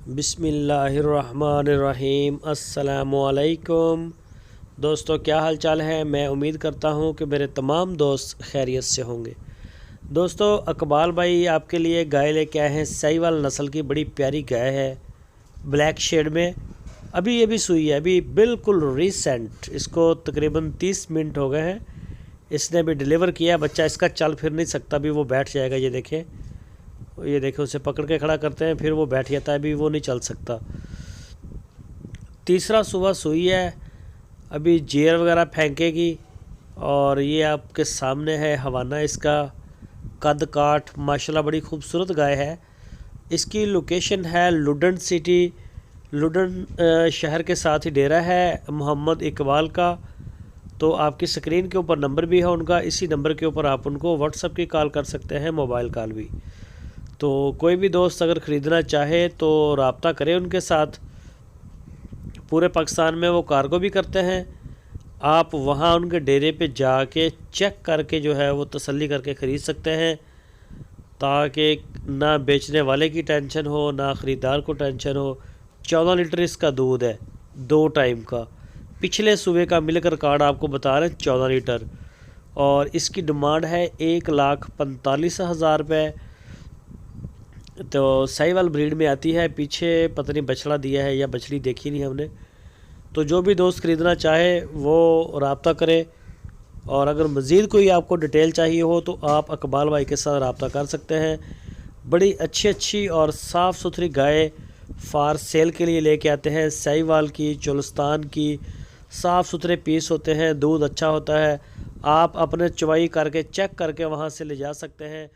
बिस्मिल्लाहिर्रहमानिर्रहीम। अस्सलामुअलैकुम दोस्तों, क्या हाल चाल है। मैं उम्मीद करता हूँ कि मेरे तमाम दोस्त खैरियत से होंगे। दोस्तों, अकबाल भाई आपके लिए गाय लेके आए हैं। साहिवाल नस्ल की बड़ी प्यारी गाय है, ब्लैक शेड में। अभी ये भी सुई है, अभी बिल्कुल रिसेंट। इसको तकरीबन 30 मिनट हो गए हैं। इसने भी डिलीवर किया। बच्चा इसका चल फिर नहीं सकता, अभी वो बैठ जाएगा। ये देखें उसे पकड़ के खड़ा करते हैं, फिर वो बैठ जाता है, अभी वो नहीं चल सकता। तीसरा सुबह सुई है, अभी जेर वगैरह फेंकेगी। और ये आपके सामने है हवाना। इसका कद काठ माशाल्लाह बड़ी खूबसूरत गाय है। इसकी लोकेशन है लुडन सिटी, लुडन शहर के साथ ही डेरा है मोहम्मद इकबाल का। तो आपकी स्क्रीन के ऊपर नंबर भी है उनका, इसी नंबर के ऊपर आप उनको व्हाट्सएप की कॉल कर सकते हैं, मोबाइल कॉल भी। तो कोई भी दोस्त अगर ख़रीदना चाहे तो रब्ता करें उनके साथ। पूरे पाकिस्तान में वो कार्गो भी करते हैं। आप वहाँ उनके डेरे पे जाके चेक करके जो है वो तसल्ली करके ख़रीद सकते हैं, ताकि ना बेचने वाले की टेंशन हो ना ख़रीदार को टेंशन हो। 14 लीटर इसका दूध है, 2 टाइम का। पिछले सुबह का मिल्क रिकॉर्ड आपको बता रहे हैं 14 लीटर। और इसकी डिमांड है 1,45,000 रुपये। तो साहिवाल ब्रीड में आती है। पीछे पता नहीं बछड़ा दिया है या बछड़ी देखी नहीं हमने। तो जो भी दोस्त ख़रीदना चाहे वो रब्ता करे। और अगर मज़ीद कोई आपको डिटेल चाहिए हो तो आप अकबाल भाई के साथ रब्ता कर सकते हैं। बड़ी अच्छी और साफ़ सुथरी गाय फार सेल के लिए लेके आते हैं। साहिवाल की, चोलिस्तान की, साफ़ सुथरे पीस होते हैं, दूध अच्छा होता है। आप अपने चुवाई करके चेक करके वहाँ से ले जा सकते हैं।